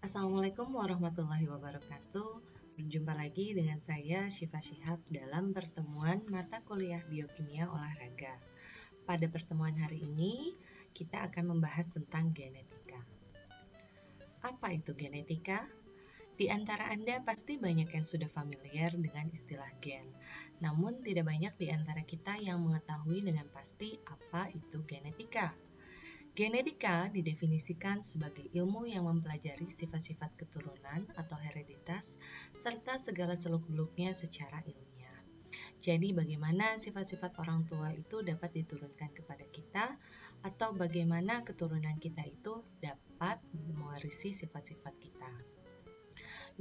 Assalamualaikum warahmatullahi wabarakatuh. Berjumpa lagi dengan saya Syifa Syihab dalam pertemuan mata kuliah Biokimia Olahraga. Pada pertemuan hari ini, kita akan membahas tentang genetika. Apa itu genetika? Di antara Anda pasti banyak yang sudah familiar dengan istilah gen. Namun tidak banyak di antara kita yang mengetahui dengan pasti apa itu genetika. Genetika didefinisikan sebagai ilmu yang mempelajari sifat-sifat keturunan atau hereditas serta segala seluk-beluknya secara ilmiah. Jadi bagaimana sifat-sifat orang tua itu dapat diturunkan kepada kita atau bagaimana keturunan kita itu dapat mewarisi sifat-sifat kita.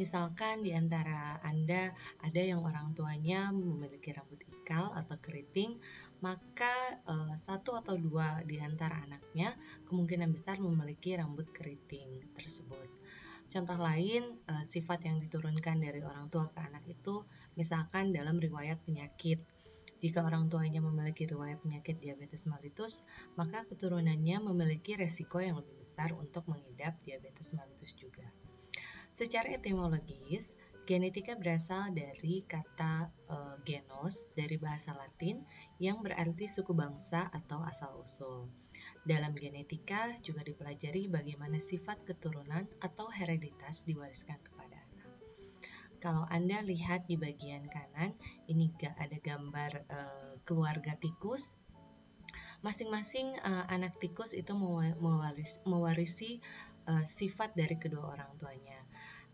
Misalkan di antara Anda ada yang orang tuanya memiliki rambut ikal atau keriting, maka satu atau dua di antara anaknya kemungkinan besar memiliki rambut keriting tersebut. Contoh lain, sifat yang diturunkan dari orang tua ke anak itu misalkan dalam riwayat penyakit. Jika orang tuanya memiliki riwayat penyakit diabetes mellitus, maka keturunannya memiliki resiko yang lebih besar untuk mengidap diabetes mellitus juga. Secara etimologis, genetika berasal dari kata genos dari bahasa Latin yang berarti suku bangsa atau asal-usul. Dalam genetika juga dipelajari bagaimana sifat keturunan atau hereditas diwariskan kepada anak. Kalau Anda lihat di bagian kanan, ini ada gambar keluarga tikus. Masing-masing anak tikus itu mewarisi sifat dari kedua orang tuanya.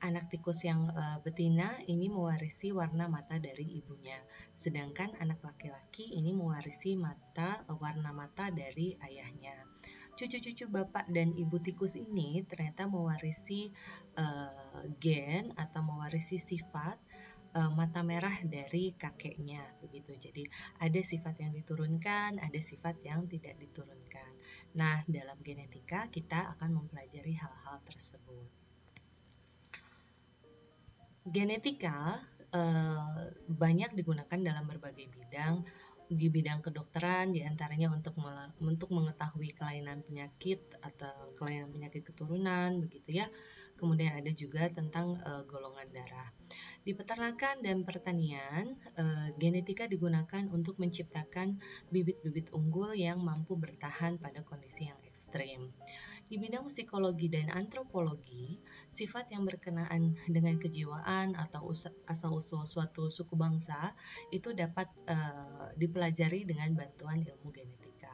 Anak tikus yang betina ini mewarisi warna mata dari ibunya, sedangkan anak laki-laki ini mewarisi warna mata dari ayahnya. Cucu-cucu bapak dan ibu tikus ini ternyata mewarisi gen atau mewarisi sifat mata merah dari kakeknya begitu. Jadi ada sifat yang diturunkan, ada sifat yang tidak diturunkan. Nah, dalam genetika kita akan mempelajari hal-hal tersebut. Genetika banyak digunakan dalam berbagai bidang. Di bidang kedokteran, diantaranya untuk mengetahui kelainan penyakit atau kelainan penyakit keturunan, begitu ya. Kemudian ada juga tentang golongan darah. Di peternakan dan pertanian, genetika digunakan untuk menciptakan bibit-bibit unggul yang mampu bertahan pada kondisi yang ekstrim. Di bidang psikologi dan antropologi, sifat yang berkenaan dengan kejiwaan atau asal-usul suatu suku bangsa itu dapat dipelajari dengan bantuan ilmu genetika.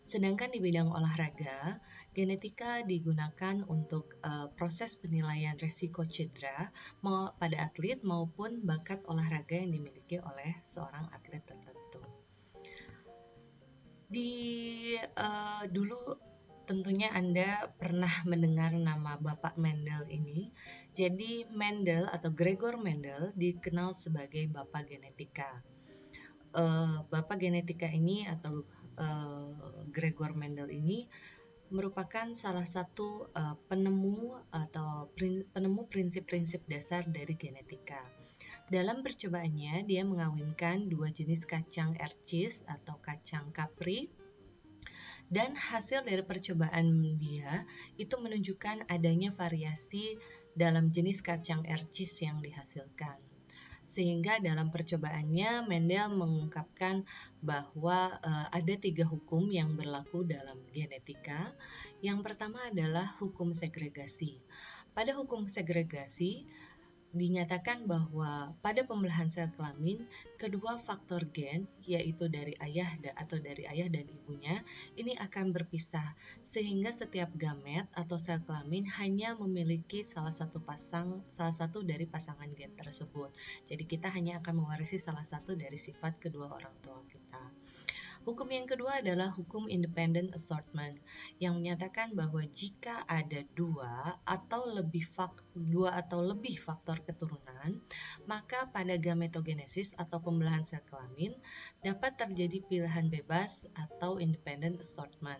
Sedangkan di bidang olahraga, genetika digunakan untuk proses penilaian resiko cedera pada atlet maupun bakat olahraga yang dimiliki oleh seorang atlet tertentu. Dulu tentunya Anda pernah mendengar nama Bapak Mendel ini. Jadi Mendel atau Gregor Mendel dikenal sebagai Bapak Genetika. Bapak Genetika ini atau Gregor Mendel ini merupakan salah satu penemu prinsip-prinsip dasar dari genetika. Dalam percobaannya, dia mengawinkan dua jenis kacang ercis atau kacang kapri, dan hasil dari percobaan dia itu menunjukkan adanya variasi dalam jenis kacang ercis yang dihasilkan. Sehingga dalam percobaannya Mendel mengungkapkan bahwa ada 3 hukum yang berlaku dalam genetika. Yang pertama adalah hukum segregasi. Pada hukum segregasi dinyatakan bahwa pada pembelahan sel kelamin, kedua faktor gen, yaitu dari ayah dan ibunya, ini akan berpisah, sehingga setiap gamet atau sel kelamin hanya memiliki salah satu dari pasangan gen tersebut. Jadi kita hanya akan mewarisi salah satu dari sifat kedua orang tua kita. Hukum yang kedua adalah hukum independent assortment yang menyatakan bahwa jika ada dua atau lebih faktor keturunan, maka pada gametogenesis atau pembelahan sel kelamin dapat terjadi pilihan bebas atau independent assortment,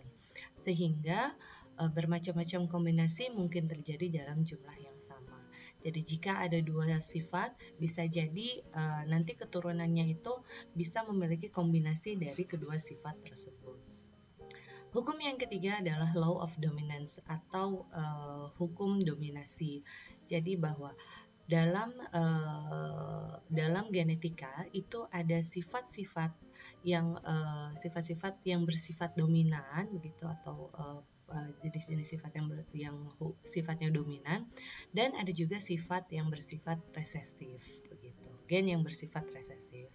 sehingga bermacam-macam kombinasi mungkin terjadi dalam jumlah yang sama. Jadi jika ada dua sifat, bisa jadi nanti keturunannya itu bisa memiliki kombinasi dari kedua sifat tersebut. Hukum yang ketiga adalah law of dominance atau hukum dominasi. Jadi bahwa dalam genetika itu ada sifat-sifat yang bersifat dominan begitu, atau jenis-jenis sifat yang sifatnya dominan, dan ada juga sifat yang bersifat resesif begitu, gen yang bersifat resesif.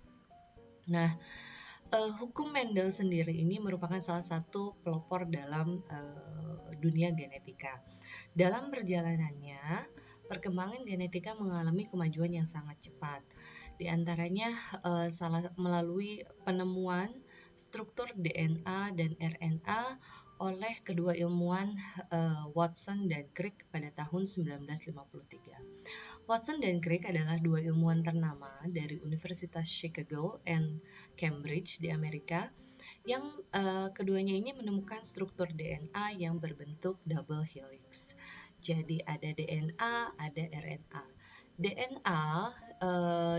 Nah, hukum Mendel sendiri ini merupakan salah satu pelopor dalam dunia genetika. Dalam perjalanannya, perkembangan genetika mengalami kemajuan yang sangat cepat. Di antaranya melalui penemuan struktur DNA dan RNA oleh kedua ilmuwan Watson dan Crick pada tahun 1953. Watson dan Crick adalah dua ilmuwan ternama dari Universitas Chicago and Cambridge di Amerika yang keduanya ini menemukan struktur DNA yang berbentuk double helix. Jadi ada DNA, ada RNA. DNA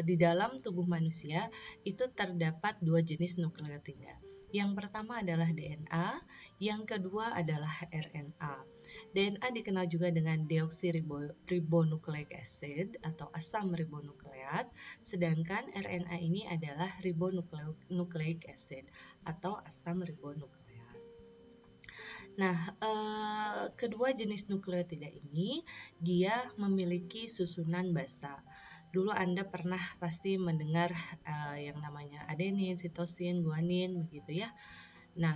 di dalam tubuh manusia itu terdapat dua jenis nukleotida. Yang pertama adalah DNA, yang kedua adalah RNA. DNA dikenal juga dengan deoksiribonucleic acid atau asam ribonukleat, sedangkan RNA ini adalah ribonucleic acid atau asam ribonukleat. Nah, kedua jenis nukleotida ini dia memiliki susunan basa. Dulu Anda pernah pasti mendengar yang namanya adenin, sitosin, guanin, begitu ya. Nah,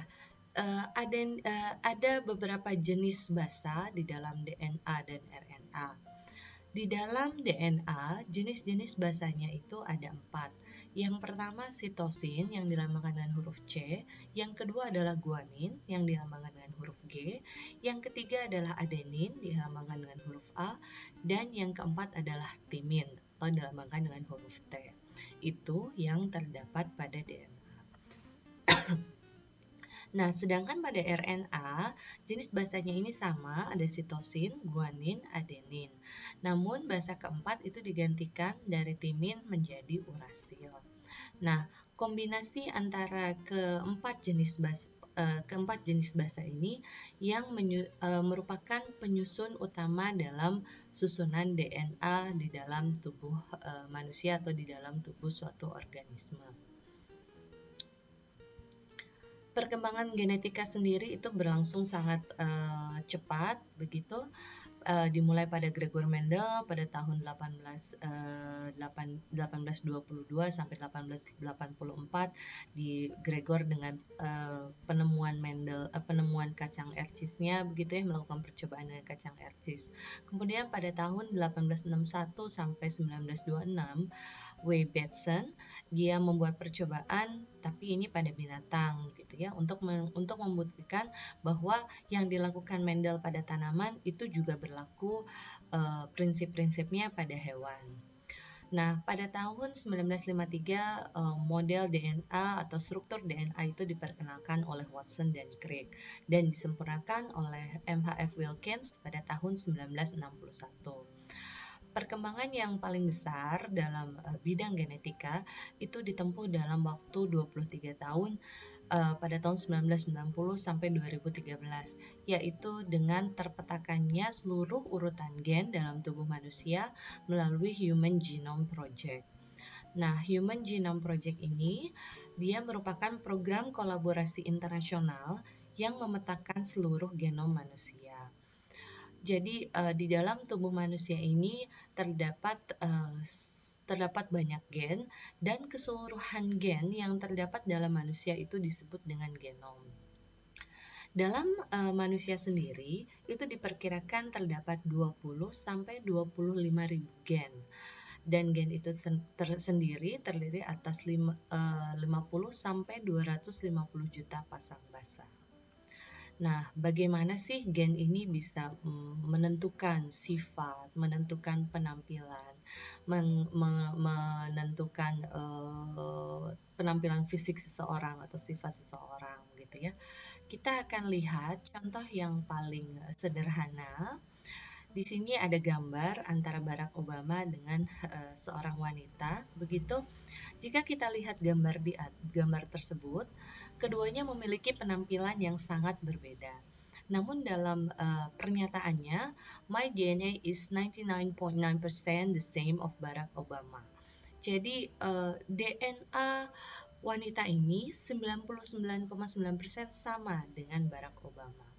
ada beberapa jenis basa di dalam DNA dan RNA. Di dalam DNA, jenis-jenis basanya itu ada 4. Yang pertama sitosin yang dilambangkan dengan huruf C, yang kedua adalah guanin yang dilambangkan dengan huruf G, yang ketiga adalah adenin dilambangkan dengan huruf A, dan yang keempat adalah timin atau dilambangkan dengan huruf T. Itu yang terdapat pada DNA. Nah, sedangkan pada RNA, jenis basanya ini sama, ada sitosin, guanin, adenin. Namun, basa keempat itu digantikan dari timin menjadi urasil. Nah, kombinasi antara keempat jenis basa ini yang merupakan penyusun utama dalam susunan DNA di dalam tubuh manusia atau di dalam tubuh suatu organisme. Perkembangan genetika sendiri itu berlangsung sangat cepat begitu, dimulai pada Gregor Mendel pada tahun 1822 sampai 1884 di Gregor dengan penemuan kacang ercisnya begitu ya, melakukan percobaan dengan kacang ercis. Kemudian pada tahun 1861 sampai 1926 W. Bateson dia membuat percobaan, tapi ini pada binatang gitu ya, untuk membuktikan bahwa yang dilakukan Mendel pada tanaman itu juga berlaku prinsip-prinsipnya pada hewan. Nah, pada tahun 1953 model DNA atau struktur DNA itu diperkenalkan oleh Watson dan Crick dan disempurnakan oleh MHF Wilkins pada tahun 1961. Perkembangan yang paling besar dalam bidang genetika itu ditempuh dalam waktu 23 tahun pada tahun 1990 sampai 2013, yaitu dengan terpetakannya seluruh urutan gen dalam tubuh manusia melalui Human Genome Project. Nah, Human Genome Project ini dia merupakan program kolaborasi internasional yang memetakan seluruh genom manusia. Jadi di dalam tubuh manusia ini terdapat banyak gen, dan keseluruhan gen yang terdapat dalam manusia itu disebut dengan genom. Dalam manusia sendiri itu diperkirakan terdapat 20 sampai 25 ribu gen. Dan gen itu sendiri terdiri atas 50 sampai 250 juta pasang basa. Nah, bagaimana sih gen ini bisa menentukan sifat, menentukan penampilan, menentukan penampilan fisik seseorang atau sifat seseorang gitu ya. Kita akan lihat contoh yang paling sederhana. Di sini ada gambar antara Barack Obama dengan seorang wanita. Begitu, jika kita lihat gambar tersebut, keduanya memiliki penampilan yang sangat berbeda. Namun dalam pernyataannya, my DNA is 99.9% the same of Barack Obama. Jadi DNA wanita ini 99,9% sama dengan Barack Obama.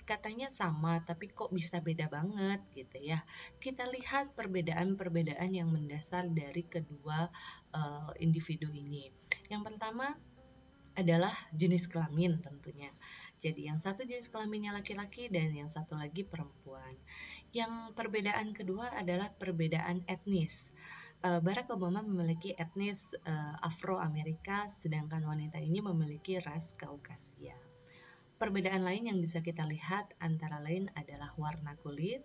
Katanya sama, tapi kok bisa beda banget gitu ya. Kita lihat perbedaan-perbedaan yang mendasar dari kedua individu ini. Yang pertama adalah jenis kelamin tentunya. Jadi yang satu jenis kelaminnya laki-laki dan yang satu lagi perempuan. Yang perbedaan kedua adalah perbedaan etnis. Barack Obama memiliki etnis Afro-Amerika, sedangkan wanita ini memiliki ras Kaukasia. Perbedaan lain yang bisa kita lihat antara lain adalah warna kulit,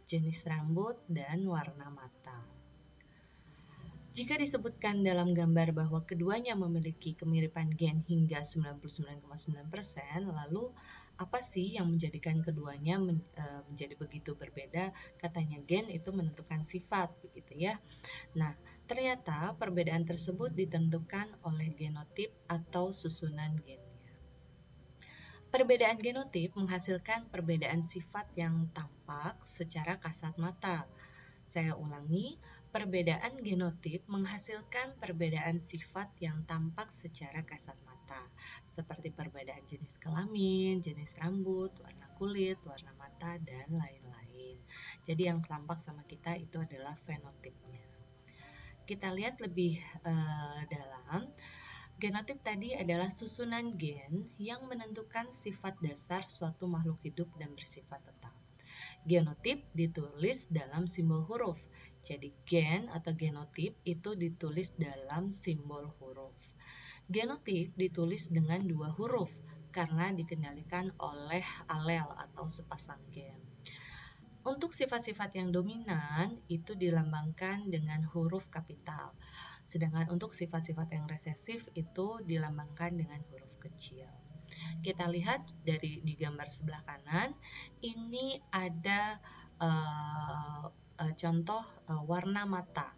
jenis rambut, dan warna mata. Jika disebutkan dalam gambar bahwa keduanya memiliki kemiripan gen hingga 99,9%, lalu apa sih yang menjadikan keduanya menjadi begitu berbeda? Katanya gen itu menentukan sifat, begitu ya. Nah, ternyata perbedaan tersebut ditentukan oleh genotip atau susunan gen. Perbedaan genotip menghasilkan perbedaan sifat yang tampak secara kasat mata. Saya ulangi, perbedaan genotip menghasilkan perbedaan sifat yang tampak secara kasat mata, seperti perbedaan jenis kelamin, jenis rambut, warna kulit, warna mata, dan lain-lain. Jadi yang tampak sama kita itu adalah fenotipnya. Kita lihat lebih dalam. Genotip tadi adalah susunan gen yang menentukan sifat dasar suatu makhluk hidup dan bersifat tetap. Genotip ditulis dalam simbol huruf. Jadi gen atau genotip itu ditulis dalam simbol huruf. Genotip ditulis dengan 2 huruf karena dikendalikan oleh alel atau sepasang gen. Untuk sifat-sifat yang dominan itu dilambangkan dengan huruf kapital. Sedangkan untuk sifat-sifat yang resesif itu dilambangkan dengan huruf kecil. Kita lihat di gambar sebelah kanan, ini ada contoh warna mata.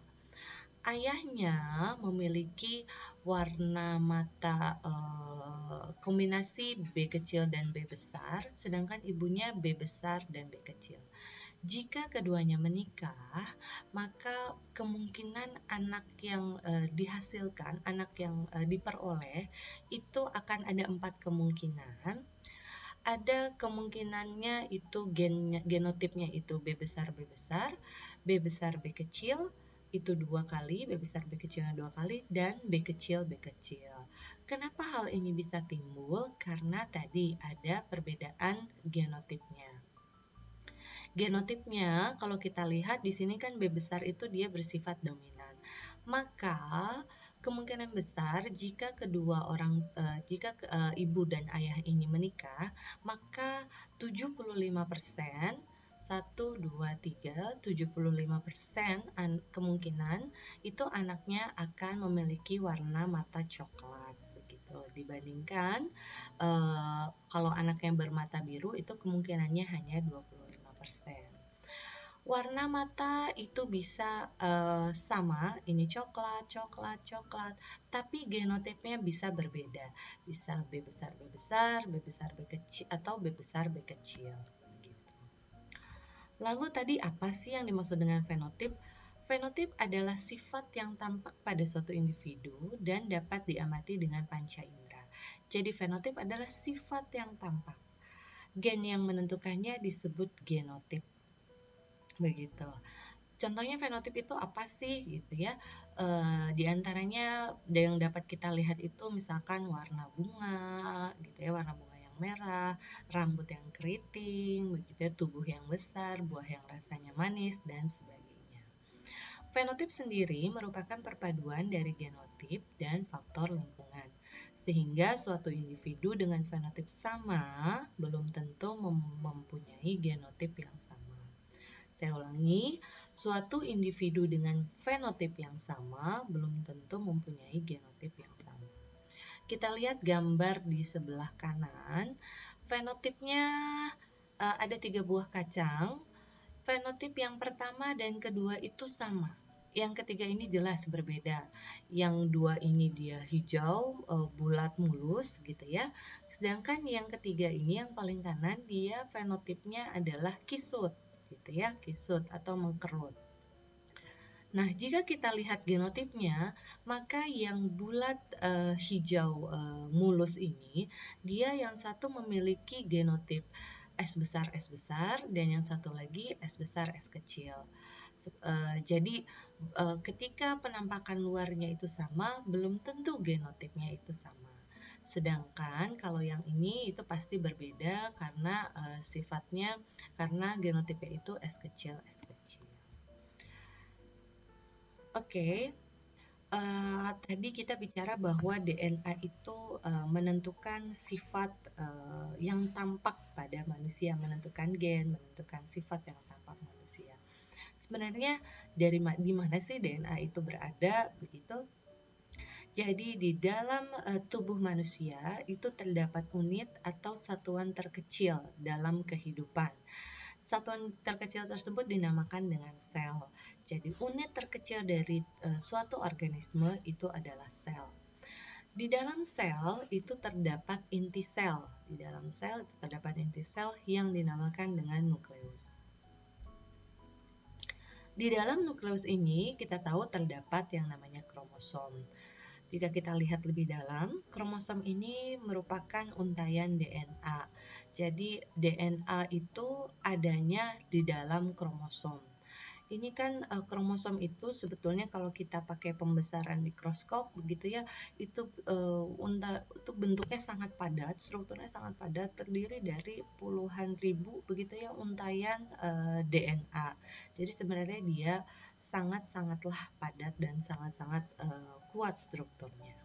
Ayahnya memiliki warna mata kombinasi B kecil dan B besar, sedangkan ibunya B besar dan B kecil. Jika keduanya menikah, maka kemungkinan anak yang dihasilkan, anak yang diperoleh itu akan ada 4 kemungkinan. Ada kemungkinannya itu genotipnya itu B besar, B besar, B besar, B kecil, itu 2 kali, B besar, B kecilnya 2 kali, dan B kecil, B kecil. Kenapa hal ini bisa timbul? Karena tadi ada perbedaan genotipnya. Genotipnya kalau kita lihat di sini kan B besar itu dia bersifat dominan. Maka kemungkinan besar jika kedua orang ibu dan ayah ini menikah, maka 75% 1, 2, 3, 75% kemungkinan itu anaknya akan memiliki warna mata coklat begitu dibandingkan kalau anak yang bermata biru itu kemungkinannya hanya 25%. Warna mata itu bisa sama, ini coklat, coklat, coklat, tapi genotipnya bisa berbeda. Bisa B besar, B besar, B besar, B kecil, atau B besar, B kecil. Gitu. Lalu tadi apa sih yang dimaksud dengan fenotip? Fenotip adalah sifat yang tampak pada suatu individu dan dapat diamati dengan panca indera. Jadi fenotip adalah sifat yang tampak. Gen yang menentukannya disebut genotip. Begitu. Contohnya fenotip itu apa sih gitu ya? Di antaranya yang dapat kita lihat itu misalkan warna bunga gitu ya, warna bunga yang merah, rambut yang keriting, begitu ya, tubuh yang besar, buah yang rasanya manis dan sebagainya. Fenotip sendiri merupakan perpaduan dari genotip dan faktor lingkungan. Sehingga suatu individu dengan fenotip sama belum tentu mempunyai genotip yang sama. Saya ulangi, suatu individu dengan fenotip yang sama belum tentu mempunyai genotip yang sama. Kita lihat gambar di sebelah kanan. Fenotipnya ada 3 buah kacang. Fenotip yang pertama dan kedua itu sama. Yang ketiga ini jelas berbeda. Yang dua ini dia hijau, bulat mulus gitu ya. Sedangkan yang ketiga ini yang paling kanan dia fenotipnya adalah kisut gitu ya, kisut atau mengkerut. Nah, jika kita lihat genotipnya, maka yang bulat hijau mulus ini, dia yang satu memiliki genotip S besar, dan yang satu lagi S besar, S kecil. Jadi, ketika penampakan luarnya itu sama, belum tentu genotipnya itu sama. Sedangkan kalau yang ini itu pasti berbeda karena sifatnya, karena genotipnya itu S kecil, S kecil. Oke. Tadi kita bicara bahwa DNA itu menentukan sifat yang tampak pada manusia, menentukan gen, menentukan sifat yang tampak manusia. Sebenarnya di mana sih DNA itu berada begitu? Jadi di dalam tubuh manusia itu terdapat unit atau satuan terkecil dalam kehidupan. Satuan terkecil tersebut dinamakan dengan sel. Jadi unit terkecil dari suatu organisme itu adalah sel. Di dalam sel itu terdapat inti sel. Di dalam sel itu terdapat inti sel yang dinamakan dengan nukleus. Di dalam nukleus ini kita tahu terdapat yang namanya kromosom. Jika kita lihat lebih dalam, kromosom ini merupakan untaian DNA. Jadi DNA itu adanya di dalam kromosom. Ini kan kromosom itu sebetulnya kalau kita pakai pembesaran mikroskop begitu ya, itu itu bentuknya sangat padat, strukturnya sangat padat, terdiri dari puluhan ribu begitu ya untaian DNA. Jadi sebenarnya dia sangat-sangatlah padat dan sangat-sangat kuat strukturnya.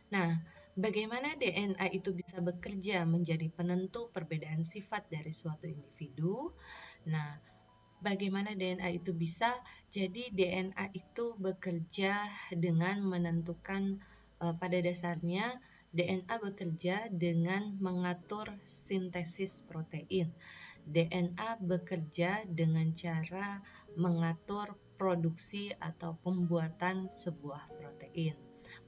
Nah, bagaimana DNA itu bisa bekerja menjadi penentu perbedaan sifat dari suatu individu? Nah, bagaimana DNA itu bisa? Jadi DNA itu bekerja dengan menentukan pada dasarnya DNA bekerja dengan mengatur sintesis protein. DNA bekerja dengan cara mengatur produksi atau pembuatan sebuah protein.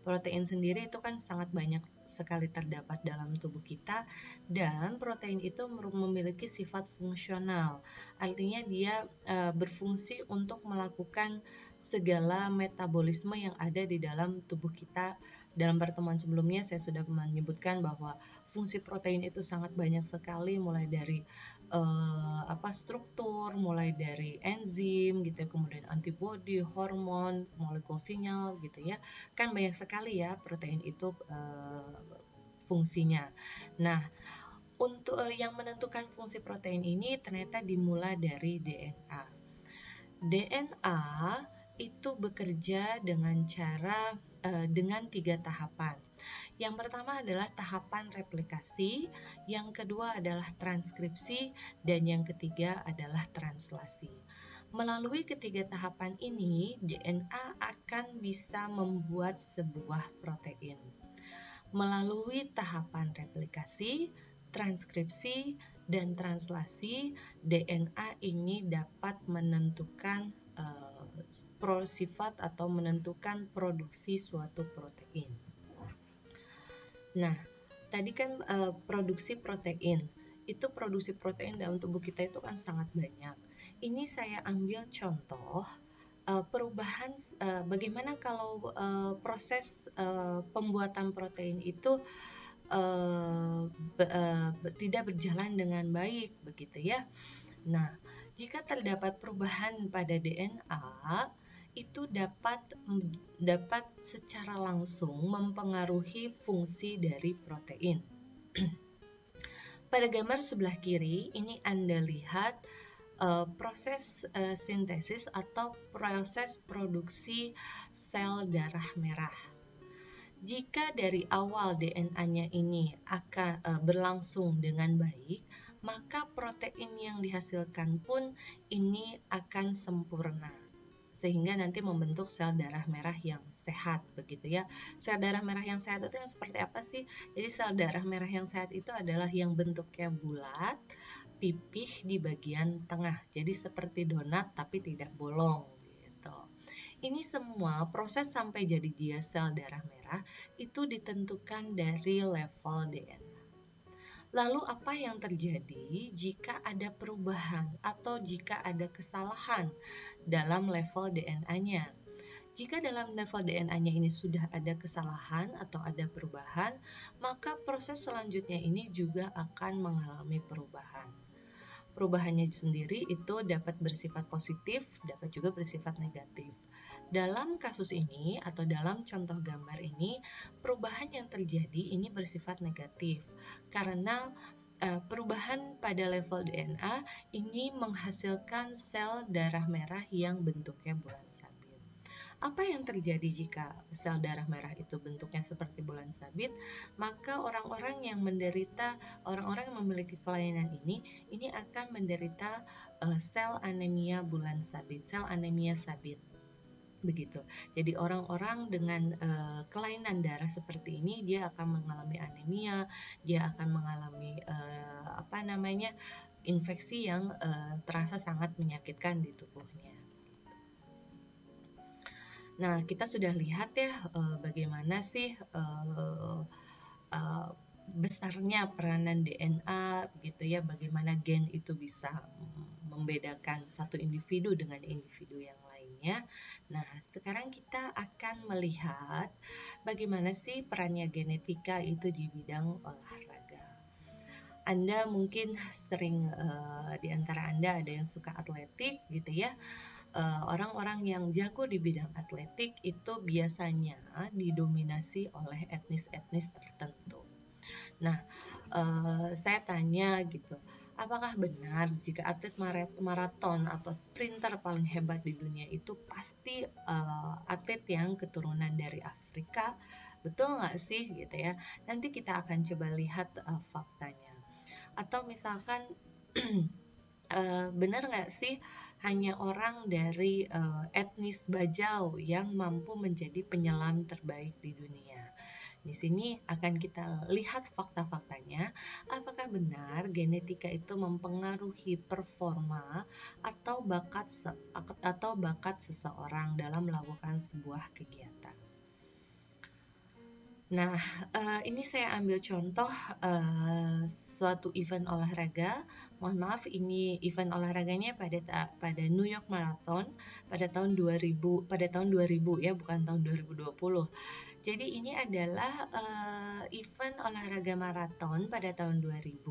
Protein sendiri itu kan sangat banyak sekali terdapat dalam tubuh kita, dan protein itu memiliki sifat fungsional. Artinya dia berfungsi untuk melakukan segala metabolisme yang ada di dalam tubuh kita. Dalam pertemuan sebelumnya saya sudah menyebutkan bahwa fungsi protein itu sangat banyak sekali, mulai dari struktur, mulai dari enzim gitu ya, kemudian antibodi, hormon, molekul sinyal gitu ya. Kan banyak sekali ya protein itu fungsinya. Nah, untuk yang menentukan fungsi protein ini ternyata dimulai dari DNA. DNA itu bekerja dengan cara dengan 3 tahapan. Yang pertama adalah tahapan replikasi, yang kedua adalah transkripsi, dan yang ketiga adalah translasi. Melalui ketiga tahapan ini, DNA akan bisa membuat sebuah protein. Melalui tahapan replikasi, transkripsi, dan translasi, DNA ini dapat menentukan sifat atau menentukan produksi suatu protein. Nah, tadi kan produksi protein. Itu produksi protein dalam tubuh kita itu kan sangat banyak. Ini saya ambil contoh perubahan bagaimana kalau proses pembuatan protein itu tidak berjalan dengan baik begitu ya. Nah, jika terdapat perubahan pada DNA, itu dapat secara langsung mempengaruhi fungsi dari protein. Pada gambar sebelah kiri ini Anda lihat proses sintesis atau proses produksi sel darah merah. Jika dari awal DNA-nya ini akan berlangsung dengan baik, maka protein yang dihasilkan pun ini akan sempurna, sehingga nanti membentuk sel darah merah yang sehat begitu ya. Sel darah merah yang sehat itu yang seperti apa sih? Jadi sel darah merah yang sehat itu adalah yang bentuknya bulat, pipih di bagian tengah. Jadi seperti donat tapi tidak bolong gitu. Ini semua proses sampai jadi dia sel darah merah itu ditentukan dari level DNA. Lalu apa yang terjadi jika ada perubahan atau jika ada kesalahan dalam level DNA-nya? Jika dalam level DNA-nya ini sudah ada kesalahan atau ada perubahan, maka proses selanjutnya ini juga akan mengalami perubahan. Perubahannya sendiri itu dapat bersifat positif, dapat juga bersifat negatif. Dalam kasus ini atau dalam contoh gambar ini, perubahan yang terjadi ini bersifat negatif karena perubahan pada level DNA ini menghasilkan sel darah merah yang bentuknya bulan sabit. Apa yang terjadi jika sel darah merah itu bentuknya seperti bulan sabit? Maka orang-orang yang memiliki kelainan ini akan menderita sel anemia bulan sabit, sel anemia sabit. Begitu. Jadi orang-orang dengan kelainan darah seperti ini dia akan mengalami anemia, dia akan mengalami infeksi yang terasa sangat menyakitkan di tubuhnya. Nah, kita sudah lihat ya bagaimana sih besarnya peranan DNA gitu ya, bagaimana gen itu bisa membedakan satu individu dengan individu yang lainnya. Nah, sekarang kita akan melihat bagaimana sih perannya genetika itu di bidang olahraga. Anda mungkin sering di antara Anda ada yang suka atletik gitu ya. Orang-orang yang jago di bidang atletik itu biasanya didominasi oleh etnis-etnis tertentu. Nah, saya tanya gitu, apakah benar jika atlet maraton atau sprinter paling hebat di dunia itu pasti atlet yang keturunan dari Afrika? Betul nggak sih gitu ya? Nanti kita akan coba lihat faktanya. Atau misalkan benar nggak sih hanya orang dari etnis Bajau yang mampu menjadi penyelam terbaik di dunia? Di sini akan kita lihat fakta-faktanya, apakah benar genetika itu mempengaruhi performa atau bakat seseorang dalam melakukan sebuah kegiatan. Nah, ini saya ambil contoh suatu event olahraga. Mohon maaf, ini event olahraganya pada New York Marathon pada tahun 2000 ya, bukan tahun 2020. Jadi ini adalah event olahraga maraton pada tahun 2000.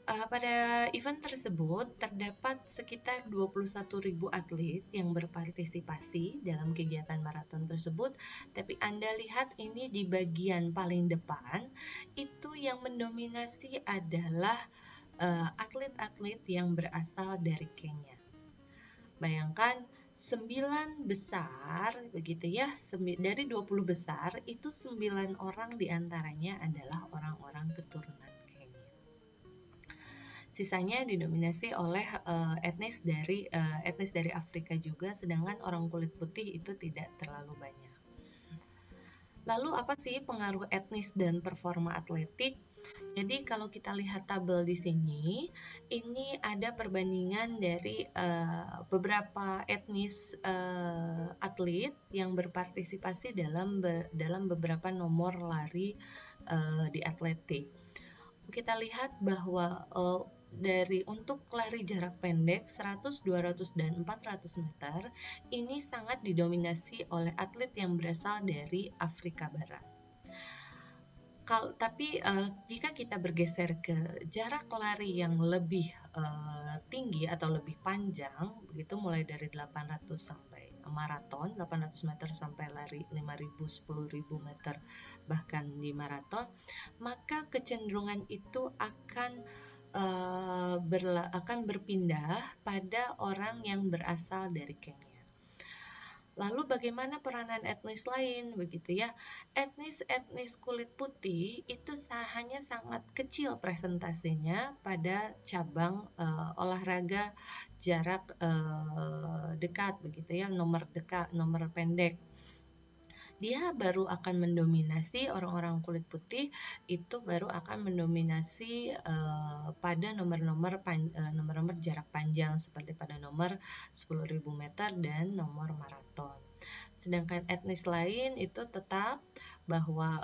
Pada event tersebut terdapat sekitar 21.000 atlet yang berpartisipasi dalam kegiatan maraton tersebut. Tapi Anda lihat ini di bagian paling depan itu yang mendominasi adalah atlet-atlet yang berasal dari Kenya. Bayangkan 9 besar begitu ya, dari 20 besar itu 9 orang diantaranya adalah orang-orang keturunan Kenya. Sisanya didominasi oleh etnis dari Afrika juga, sedangkan orang kulit putih itu tidak terlalu banyak. Lalu apa sih pengaruh etnis dan performa atletik? Jadi kalau kita lihat tabel di sini, ini ada perbandingan dari beberapa etnis atlet yang berpartisipasi dalam beberapa nomor lari di atletik. Kita lihat bahwa untuk lari jarak pendek 100, 200, dan 400 meter ini sangat didominasi oleh atlet yang berasal dari Afrika Barat. Tapi jika kita bergeser ke jarak lari yang lebih tinggi atau lebih panjang, begitu mulai dari 800 sampai maraton, 800 meter sampai lari 5.000, 10.000 meter bahkan di maraton, maka kecenderungan itu akan berpindah pada orang yang berasal dari Kenya. Lalu bagaimana peranan etnis lain begitu ya? Etnis kulit putih itu hanya sangat kecil presentasinya pada cabang olahraga jarak dekat begitu ya, nomor pendek. dia baru akan mendominasi orang-orang kulit putih, itu baru akan mendominasi pada nomor-nomor jarak panjang seperti pada nomor 10.000 meter dan nomor maraton. Sedangkan etnis lain itu tetap bahwa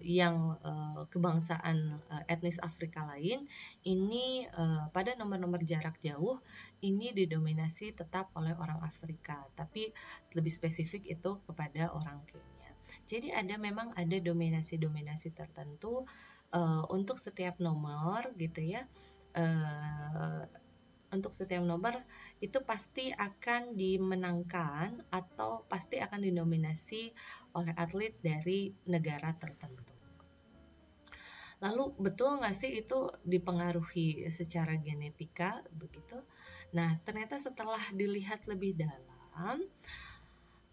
yang kebangsaan etnis Afrika lain ini pada nomor-nomor jarak jauh ini didominasi tetap oleh orang Afrika, tapi lebih spesifik itu kepada orang Kenya. Jadi memang ada dominasi-dominasi tertentu untuk setiap nomor gitu ya. Uh, untuk setiap nomor itu pasti akan dimenangkan atau pasti akan didominasi oleh atlet dari negara tertentu. Lalu betul nggak sih itu dipengaruhi secara genetika begitu? Nah, ternyata setelah dilihat lebih dalam,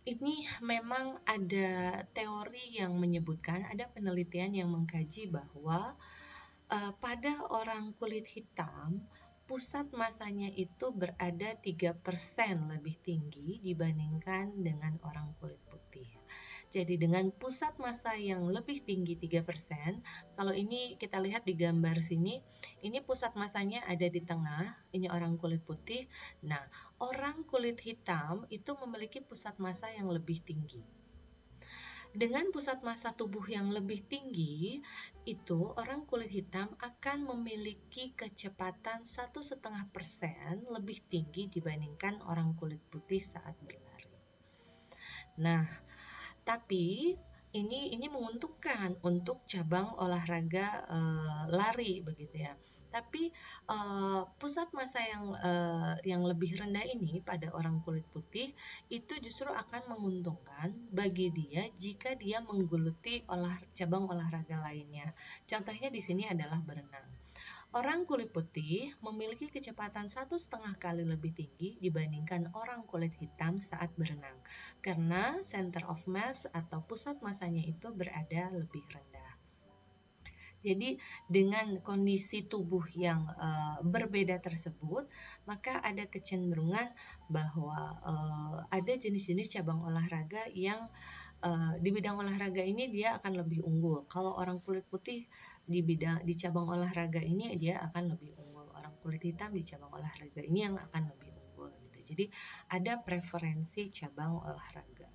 ini memang ada teori yang menyebutkan, ada penelitian yang mengkaji bahwa pada orang kulit hitam, pusat masanya itu berada 3% lebih tinggi dibandingkan dengan orang kulit putih. Jadi dengan pusat massa yang lebih tinggi 3%, kalau ini kita lihat di gambar sini, ini pusat massanya ada di tengah, ini orang kulit putih. Nah, orang kulit hitam itu memiliki pusat massa yang lebih tinggi. Dengan pusat massa tubuh yang lebih tinggi, itu orang kulit hitam akan memiliki kecepatan 1,5% lebih tinggi dibandingkan orang kulit putih saat berlari. Nah, tapi ini menguntungkan untuk cabang olahraga lari begitu ya. Tapi pusat massa yang lebih rendah ini pada orang kulit putih itu justru akan menguntungkan bagi dia jika dia menggeluti cabang olahraga lainnya. Contohnya di sini adalah berenang. Orang kulit putih memiliki kecepatan 1,5 kali lebih tinggi dibandingkan orang kulit hitam saat berenang, karena center of mass atau pusat massanya itu berada lebih rendah. Jadi dengan kondisi tubuh yang berbeda tersebut, maka ada kecenderungan bahwa ada jenis-jenis cabang olahraga yang di bidang olahraga ini dia akan lebih unggul. Kalau orang kulit putih di cabang olahraga ini dia akan lebih unggul. Orang kulit hitam di cabang olahraga ini yang akan lebih unggul gitu. Jadi ada preferensi cabang olahraga.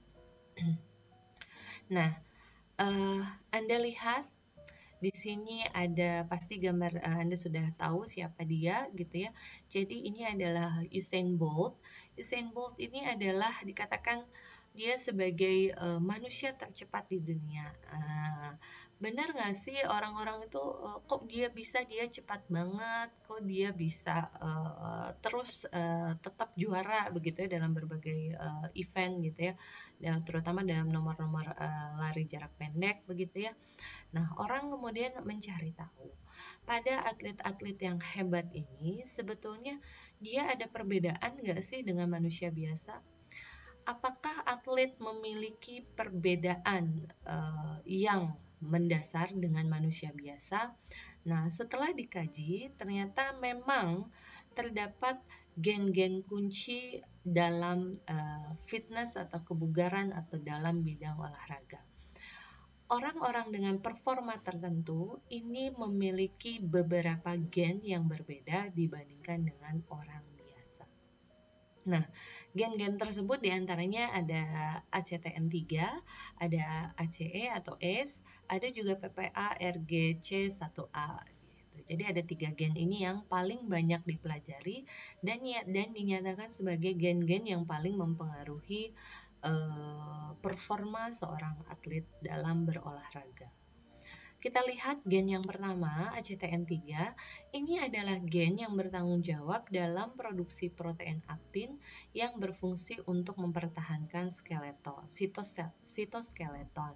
Nah, Anda lihat di sini ada pasti gambar Anda sudah tahu siapa dia gitu ya. Jadi ini adalah Usain Bolt. Usain Bolt ini adalah dikatakan dia sebagai manusia tercepat di dunia. Benar nggak sih orang-orang itu kok dia cepat banget, kok dia bisa terus tetap juara begitu ya dalam berbagai event gitu ya, dan terutama dalam nomor-nomor lari jarak pendek begitu ya. Nah, orang kemudian mencari tahu pada atlet-atlet yang hebat ini sebetulnya dia ada perbedaan nggak sih dengan manusia biasa? Apakah atlet memiliki perbedaan yang mendasar dengan manusia biasa? Nah, setelah dikaji, ternyata memang terdapat gen-gen kunci dalam fitness atau kebugaran atau dalam bidang olahraga. Orang-orang dengan performa tertentu ini memiliki beberapa gen yang berbeda dibandingkan dengan orang biasa. Nah, gen-gen tersebut diantaranya ada ACTN3, ada ACE atau ACE, ada juga PPA RGC1A. Gitu. Jadi ada 3 gen ini yang paling banyak dipelajari dan dinyatakan sebagai gen-gen yang paling mempengaruhi performa seorang atlet dalam berolahraga. Kita lihat gen yang pertama, ACTN3, ini adalah gen yang bertanggung jawab dalam produksi protein aktin yang berfungsi untuk mempertahankan sitoskeleton.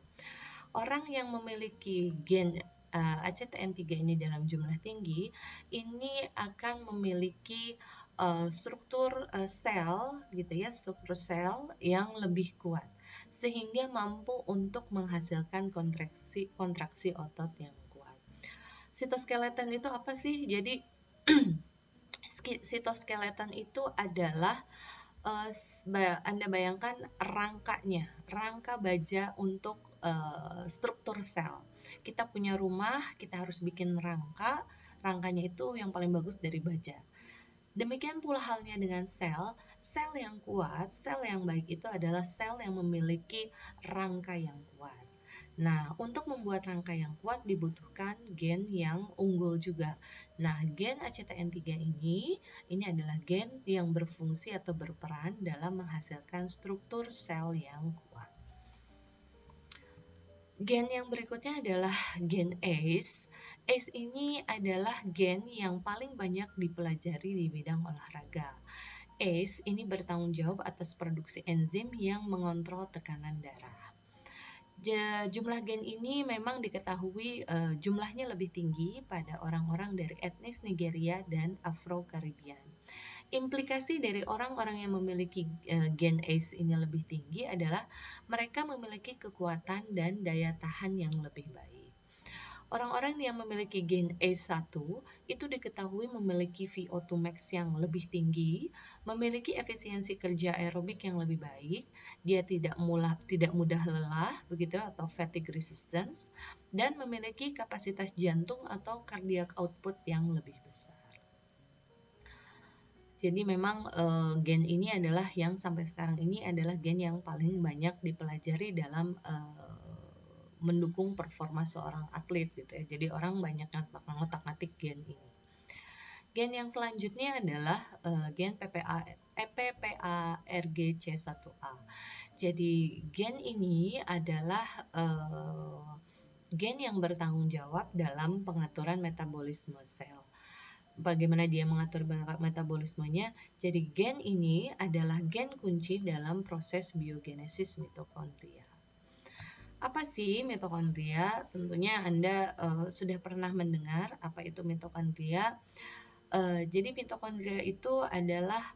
Orang yang memiliki gen ACTN3 ini dalam jumlah tinggi, ini akan memiliki struktur sel gitu ya, struktur sel yang lebih kuat sehingga mampu untuk menghasilkan kontraksi otot yang kuat. Sitoskeleton itu apa sih? Jadi sitoskeleton itu adalah Anda bayangkan rangka baja untuk struktur sel. Kita punya rumah, kita harus bikin rangkanya itu yang paling bagus dari baja. Demikian pula halnya dengan sel yang kuat, sel yang baik itu adalah sel yang memiliki rangka yang kuat. Nah, untuk membuat rangka yang kuat dibutuhkan gen yang unggul juga. Nah, gen ACTN3 ini adalah gen yang berfungsi atau berperan dalam menghasilkan struktur sel yang kuat. Gen yang berikutnya adalah gen ACE. ACE ini adalah gen yang paling banyak dipelajari di bidang olahraga. ACE ini bertanggung jawab atas produksi enzim yang mengontrol tekanan darah. Jumlah gen ini memang diketahui jumlahnya lebih tinggi pada orang-orang dari etnis Nigeria dan Afro-Caribbean. Implikasi dari orang-orang yang memiliki gen ACE ini lebih tinggi adalah mereka memiliki kekuatan dan daya tahan yang lebih baik. Orang-orang yang memiliki gen ACE1 itu diketahui memiliki VO2 max yang lebih tinggi, memiliki efisiensi kerja aerobik yang lebih baik, dia tidak mudah lelah begitu atau fatigue resistance, dan memiliki kapasitas jantung atau cardiac output yang lebih besar. Jadi memang gen ini adalah yang sampai sekarang ini adalah gen yang paling banyak dipelajari dalam mendukung performa seorang atlet gitu ya. Jadi orang banyak ngotak-ngatik gen ini. Gen yang selanjutnya adalah gen PPARGC1A. Jadi gen ini adalah gen yang bertanggung jawab dalam pengaturan metabolisme sel. Bagaimana dia mengatur metabolismenya? Jadi gen ini adalah gen kunci dalam proses biogenesis mitokondria. Apa sih mitokondria? Tentunya Anda sudah pernah mendengar apa itu mitokondria. Jadi mitokondria itu adalah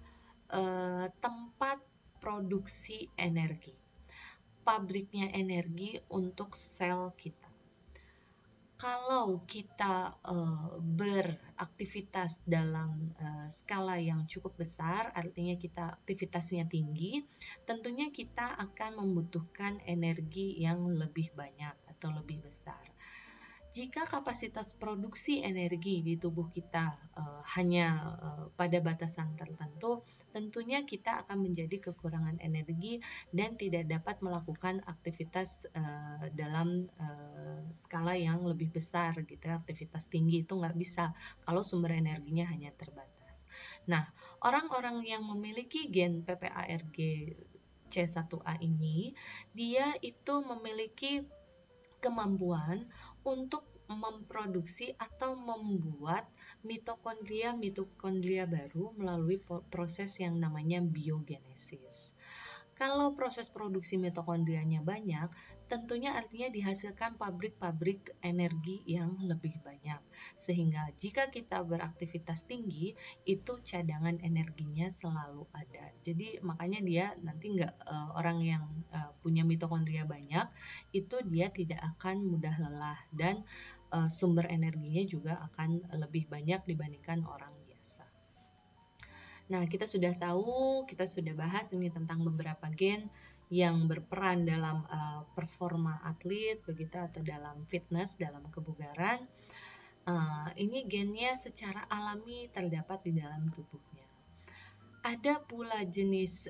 tempat produksi energi, pabriknya energi untuk sel kita. Kalau kita beraktivitas dalam skala yang cukup besar, artinya kita aktivitasnya tinggi, tentunya kita akan membutuhkan energi yang lebih banyak atau lebih besar. Jika kapasitas produksi energi di tubuh kita hanya pada batasan tertentu, tentunya kita akan menjadi kekurangan energi dan tidak dapat melakukan aktivitas dalam skala yang lebih besar gitu ya. Aktivitas tinggi itu nggak bisa kalau sumber energinya hanya terbatas. Nah, orang-orang yang memiliki gen PPARG C1A ini, dia itu memiliki kemampuan untuk memproduksi atau membuat mitokondria baru melalui proses yang namanya biogenesis. Kalau proses produksi mitokondrianya banyak, tentunya artinya dihasilkan pabrik-pabrik energi yang lebih banyak. Sehingga jika kita beraktivitas tinggi, itu cadangan energinya selalu ada. Jadi makanya dia nanti orang yang punya mitokondria banyak, itu dia tidak akan mudah lelah dan sumber energinya juga akan lebih banyak dibandingkan orang biasa. Nah, kita sudah bahas ini tentang beberapa gen yang berperan dalam performa atlet begitu atau dalam fitness, dalam kebugaran. Ini gennya secara alami terdapat di dalam tubuhnya. Ada pula jenis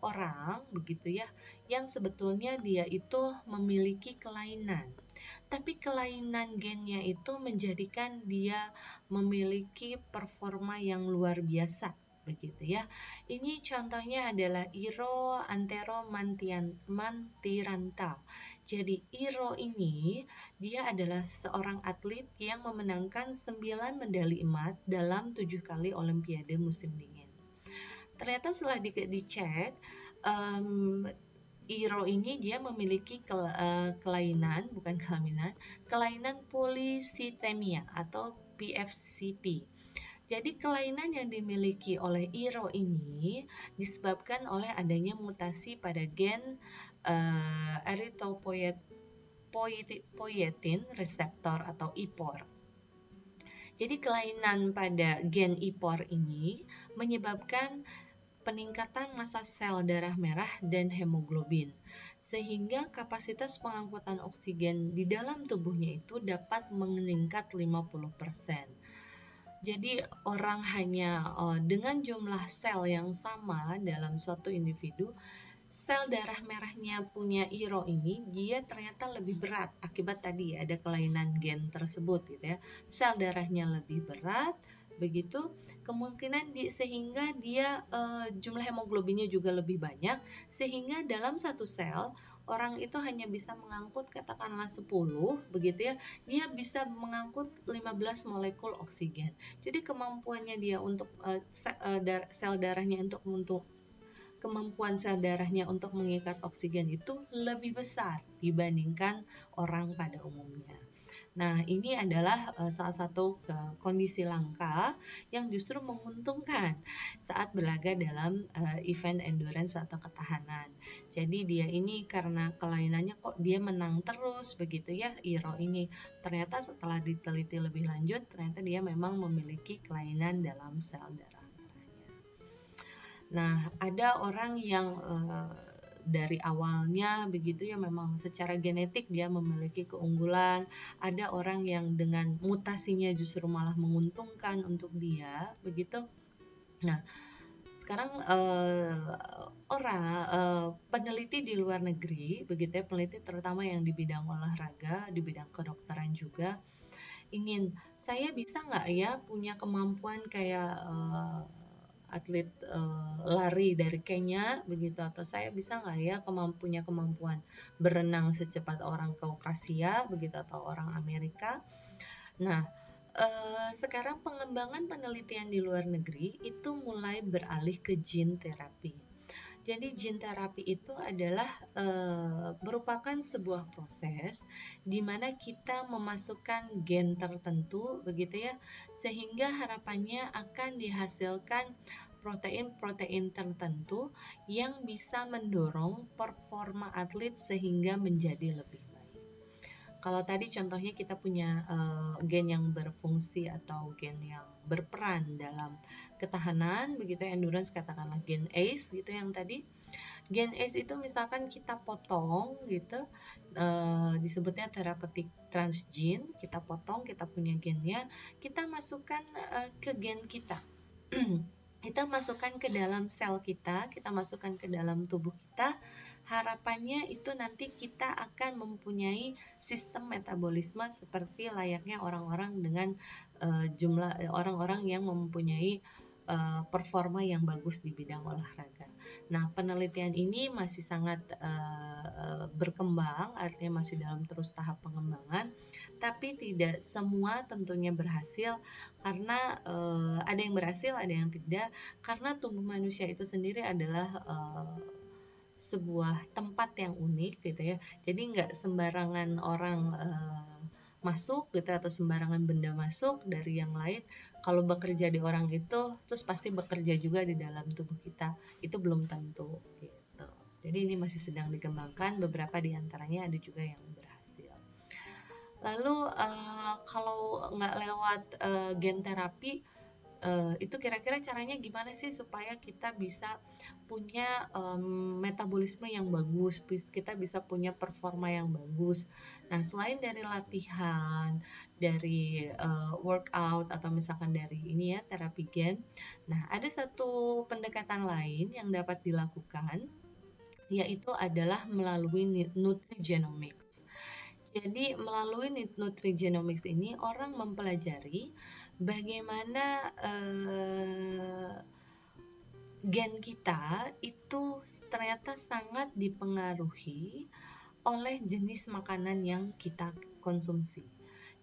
orang begitu ya yang sebetulnya dia itu memiliki kelainan. Tapi kelainan gennya itu menjadikan dia memiliki performa yang luar biasa begitu ya. Ini contohnya adalah Iro Antero Mantiranta. Jadi Iro ini dia adalah seorang atlet yang memenangkan 9 medali emas dalam 7 kali Olimpiade musim dingin. Ternyata setelah dicek, Iro ini dia memiliki kelainan polisitemia atau PFCP. Jadi kelainan yang dimiliki oleh Iro ini disebabkan oleh adanya mutasi pada gen erythropoietin reseptor atau IPOR. Jadi kelainan pada gen IPOR ini menyebabkan peningkatan massa sel darah merah dan hemoglobin, sehingga kapasitas pengangkutan oksigen di dalam tubuhnya itu dapat meningkat 50%. Jadi orang hanya dengan jumlah sel yang sama dalam suatu individu, sel darah merahnya punya IRO ini dia ternyata lebih berat akibat tadi ada kelainan gen tersebut gitu ya. Sel darahnya lebih berat, begitu kemungkinan sehingga dia jumlah hemoglobinnya juga lebih banyak, sehingga dalam satu sel orang itu hanya bisa mengangkut katakanlah 10 begitu ya, dia bisa mengangkut 15 molekul oksigen. Jadi kemampuannya dia untuk sel darahnya untuk kemampuan sel darahnya untuk mengikat oksigen itu lebih besar dibandingkan orang pada umumnya. Nah, ini adalah salah satu kondisi langka yang justru menguntungkan saat berlaga dalam event endurance atau ketahanan. Jadi dia ini karena kelainannya kok dia menang terus begitu ya, IRO ini. Ternyata setelah diteliti lebih lanjut, ternyata dia memang memiliki kelainan dalam sel darah. Nah, ada orang yang dari awalnya begitu ya memang secara genetik dia memiliki keunggulan, ada orang yang dengan mutasinya justru malah menguntungkan untuk dia begitu. Nah, sekarang peneliti di luar negeri begitu ya, peneliti terutama yang di bidang olahraga, di bidang kedokteran juga ingin, saya bisa nggak ya punya kemampuan kayak atlet lari dari Kenya begitu, atau saya bisa nggak ya punya kemampuan berenang secepat orang Kaukasia begitu atau orang Amerika. Nah, sekarang pengembangan penelitian di luar negeri itu mulai beralih ke gene therapy. Jadi gene therapy itu adalah merupakan sebuah proses di mana kita memasukkan gen tertentu begitu ya, sehingga harapannya akan dihasilkan protein-protein tertentu yang bisa mendorong performa atlet sehingga menjadi lebih baik. Kalau tadi contohnya kita punya gen yang berfungsi atau gen yang berperan dalam ketahanan begitu ya, endurance, katakanlah gen ACE gitu yang tadi. Gen ACE itu misalkan kita potong gitu, disebutnya therapeutic transgene, kita potong, kita punya gennya, kita masukkan ke gen kita. Kita masukkan ke dalam sel kita masukkan ke dalam tubuh kita. Harapannya itu nanti kita akan mempunyai sistem metabolisme seperti layaknya orang-orang dengan jumlah orang-orang yang mempunyai performa yang bagus di bidang olahraga. Nah, penelitian ini masih sangat berkembang, artinya masih dalam terus tahap pengembangan, tapi tidak semua tentunya berhasil karena ada yang berhasil, ada yang tidak, karena tubuh manusia itu sendiri adalah sebuah tempat yang unik gitu ya. Jadi nggak sembarangan orang masuk gitu atau sembarangan benda masuk dari yang lain. Kalau bekerja di orang itu terus pasti bekerja juga di dalam tubuh kita, itu belum tentu gitu. Jadi ini masih sedang dikembangkan, beberapa diantaranya ada juga yang berhasil. Lalu kalau nggak lewat gen terapi, itu kira-kira caranya gimana sih supaya kita bisa punya metabolisme yang bagus, kita bisa punya performa yang bagus. Nah, selain dari latihan, dari workout atau misalkan dari ini ya terapi gen, nah ada satu pendekatan lain yang dapat dilakukan, yaitu adalah melalui nutrigenomics. Jadi melalui nutrigenomics ini orang mempelajari bagaimana gen kita itu ternyata sangat dipengaruhi oleh jenis makanan yang kita konsumsi.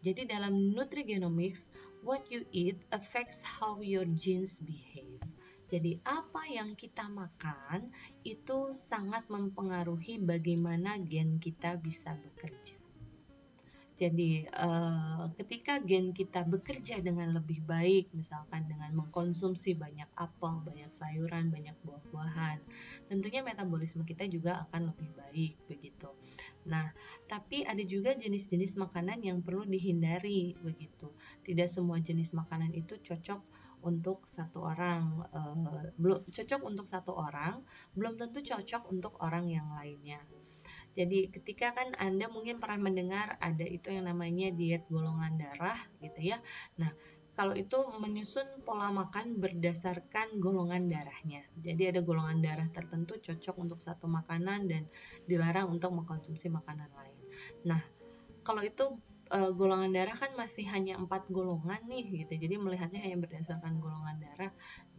Jadi dalam nutrigenomics, what you eat affects how your genes behave. Jadi apa yang kita makan itu sangat mempengaruhi bagaimana gen kita bisa bekerja. Jadi ketika gen kita bekerja dengan lebih baik, misalkan dengan mengkonsumsi banyak apel, banyak sayuran, banyak buah-buahan, tentunya metabolisme kita juga akan lebih baik begitu. Nah, tapi ada juga jenis-jenis makanan yang perlu dihindari begitu. Tidak semua jenis makanan itu cocok untuk satu orang, belum cocok untuk satu orang, belum tentu cocok untuk orang yang lainnya. Jadi ketika kan Anda mungkin pernah mendengar ada itu yang namanya diet golongan darah gitu ya. Nah, kalau itu menyusun pola makan berdasarkan golongan darahnya. Jadi ada golongan darah tertentu cocok untuk satu makanan dan dilarang untuk mengkonsumsi makanan lain. Nah, kalau itu golongan darah kan masih hanya 4 golongan nih gitu. Jadi melihatnya hanya berdasarkan golongan darah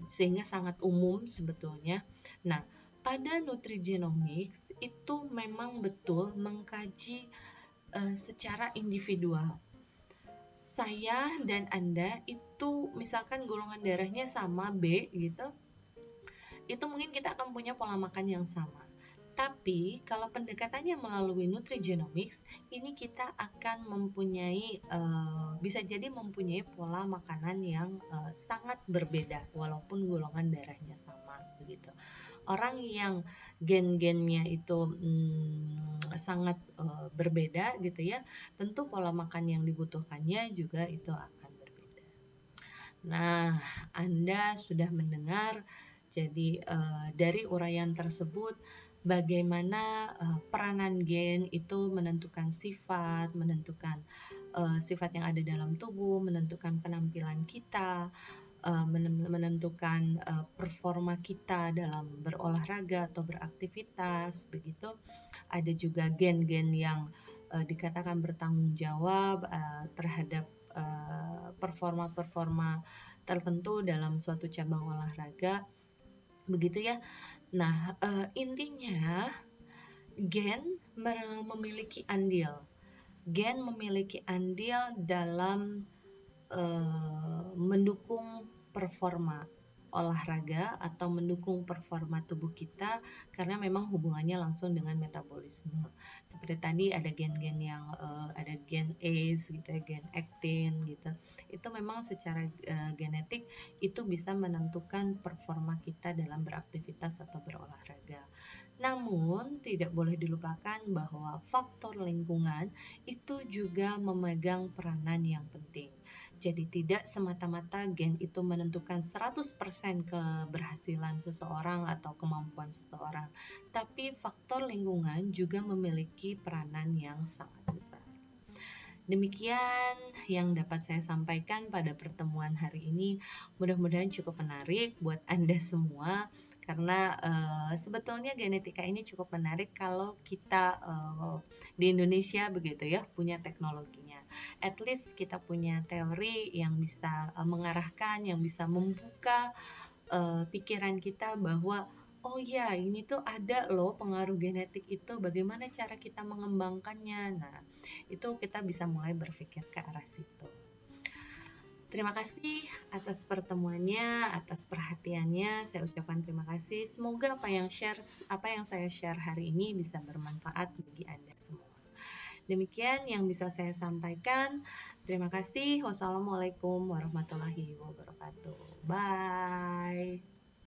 sehingga sangat umum sebetulnya. Nah, pada nutrigenomics itu memang betul mengkaji secara individual. Saya dan Anda itu misalkan golongan darahnya sama B gitu, itu mungkin kita akan punya pola makan yang sama. Tapi kalau pendekatannya melalui nutrigenomics, ini kita akan mempunyai bisa jadi mempunyai pola makanan yang sangat berbeda walaupun golongan darahnya sama begitu. Orang yang gen-gennya itu sangat berbeda gitu ya, tentu pola makan yang dibutuhkannya juga itu akan berbeda. Nah, Anda sudah mendengar jadi dari uraian tersebut bagaimana peranan gen itu menentukan sifat, menentukan sifat yang ada dalam tubuh, menentukan penampilan kita, menentukan performa kita dalam berolahraga atau beraktivitas begitu. Ada juga gen-gen yang dikatakan bertanggung jawab terhadap performa-performa tertentu dalam suatu cabang olahraga begitu ya. Nah, intinya gen memiliki andil. Gen memiliki andil dalam mendukung performa olahraga atau mendukung performa tubuh kita karena memang hubungannya langsung dengan metabolisme. Seperti tadi ada gen-gen yang ada gen ACE gitu ya, gen actin gitu. Itu memang secara genetik itu bisa menentukan performa kita dalam beraktivitas atau berolahraga. Namun tidak boleh dilupakan bahwa faktor lingkungan itu juga memegang peranan yang penting. Jadi tidak semata-mata gen itu menentukan 100% keberhasilan seseorang atau kemampuan seseorang, tapi faktor lingkungan juga memiliki peranan yang sangat besar. Demikian yang dapat saya sampaikan pada pertemuan hari ini. Mudah-mudahan cukup menarik buat Anda semua karena sebetulnya genetika ini cukup menarik kalau kita di Indonesia begitu ya, punya teknologinya. At least kita punya teori yang bisa mengarahkan, yang bisa membuka pikiran kita bahwa oh ya ini tuh ada loh pengaruh genetik itu, bagaimana cara kita mengembangkannya. Nah, itu kita bisa mulai berpikir ke arah situ. Terima kasih atas pertemuannya, atas perhatiannya. Saya ucapkan terima kasih. Semoga apa yang saya share hari ini bisa bermanfaat bagi Anda semua. Demikian yang bisa saya sampaikan. Terima kasih. Wassalamualaikum warahmatullahi wabarakatuh. Bye.